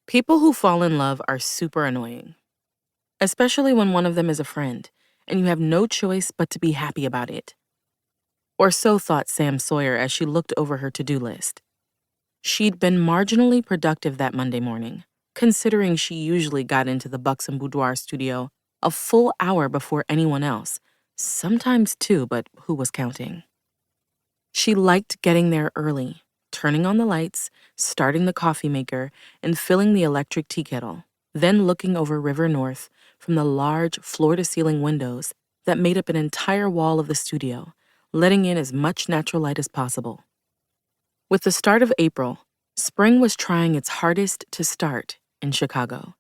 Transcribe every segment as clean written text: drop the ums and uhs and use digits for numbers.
People who fall in love are super annoying, especially when one of them is a friend and you have no choice but to be happy about it. Or so thought Sam Sawyer as she looked over her to-do list. She'd been marginally productive that Monday morning, considering she usually got into the Buxom Boudoir studio a full hour before anyone else, sometimes two, but who was counting? She liked getting there early, turning on the lights, starting the coffee maker, and filling the electric tea kettle, then looking over River North from the large floor-to-ceiling windows that made up an entire wall of the studio, letting in as much natural light as possible. With the start of April, spring was trying its hardest to start in Chicago,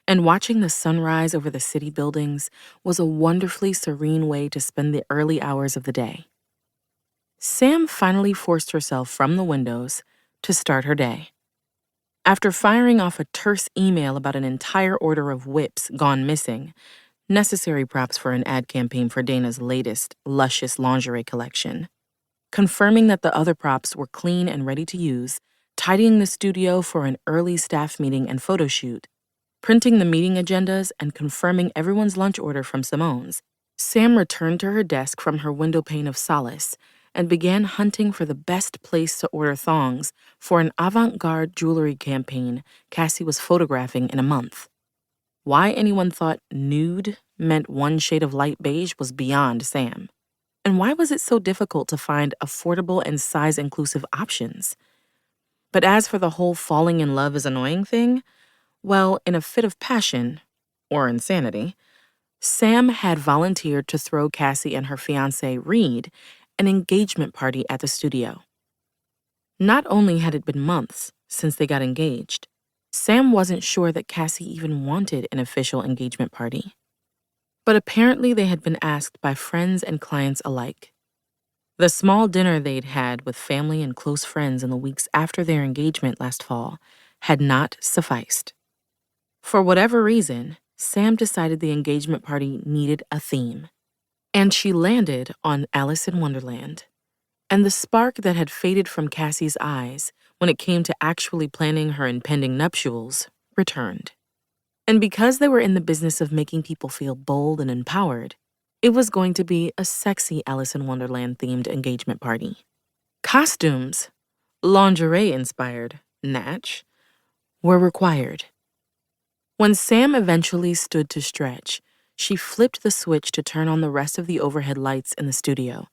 and watching the sunrise over the city buildings was a wonderfully serene way to spend the early hours of the day. Sam finally forced herself from the windows to start her day. After firing off a terse email about an entire order of whips gone missing, necessary props for an ad campaign for Dana's latest luscious lingerie collection, confirming that the other props were clean and ready to use, tidying the studio for an early staff meeting and photo shoot, printing the meeting agendas, and confirming everyone's lunch order from Simone's, Sam returned to her desk from her window pane of solace and began hunting for the best place to order thongs for an avant-garde jewelry campaign Cassie was photographing in a month. Why anyone thought nude meant one shade of light beige was beyond Sam. And why was it so difficult to find affordable and size-inclusive options? But as for the whole falling in love is annoying thing, well, in a fit of passion, or insanity, Sam had volunteered to throw Cassie and her fiancé, Reed, an engagement party at the studio. Not only had it been months since they got engaged, Sam wasn't sure that Cassie even wanted an official engagement party. But apparently they had been asked by friends and clients alike. The small dinner they'd had with family and close friends in the weeks after their engagement last fall had not sufficed. For whatever reason, Sam decided the engagement party needed a theme. And she landed on Alice in Wonderland. And the spark that had faded from Cassie's eyes when it came to actually planning her impending nuptials returned. And because they were in the business of making people feel bold and empowered, it was going to be a sexy Alice in Wonderland-themed engagement party. Costumes, lingerie-inspired, natch, were required. When Sam eventually stood to stretch, she flipped the switch to turn on the rest of the overhead lights in the studio,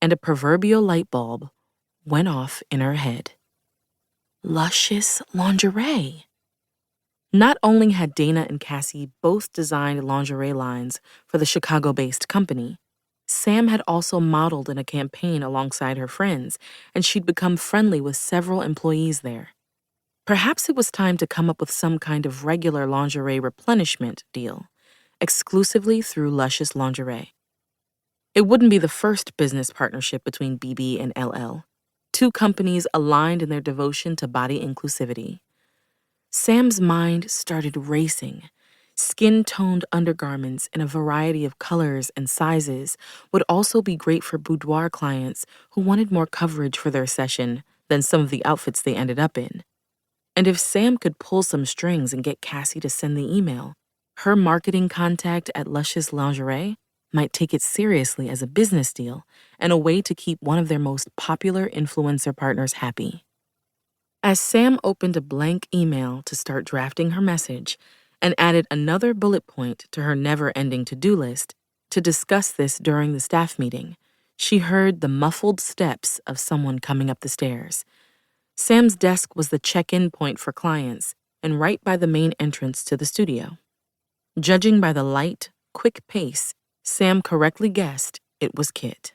and a proverbial light bulb went off in her head. Luscious lingerie. Not only had Dana and Cassie both designed lingerie lines for the Chicago-based company, Sam had also modeled in a campaign alongside her friends, and she'd become friendly with several employees there. Perhaps it was time to come up with some kind of regular lingerie replenishment deal, exclusively through Luscious Lingerie. It wouldn't be the first business partnership between BB and LL, two companies aligned in their devotion to body inclusivity. Sam's mind started racing. Skin-toned undergarments in a variety of colors and sizes would also be great for boudoir clients who wanted more coverage for their session than some of the outfits they ended up in. And if Sam could pull some strings and get Cassie to send the email, her marketing contact at Luscious Lingerie might take it seriously as a business deal and a way to keep one of their most popular influencer partners happy. As Sam opened a blank email to start drafting her message and added another bullet point to her never-ending to-do list to discuss this during the staff meeting, she heard the muffled steps of someone coming up the stairs. Sam's desk was the check-in point for clients and right by the main entrance to the studio. Judging by the light, quick pace, Sam correctly guessed it was Kit.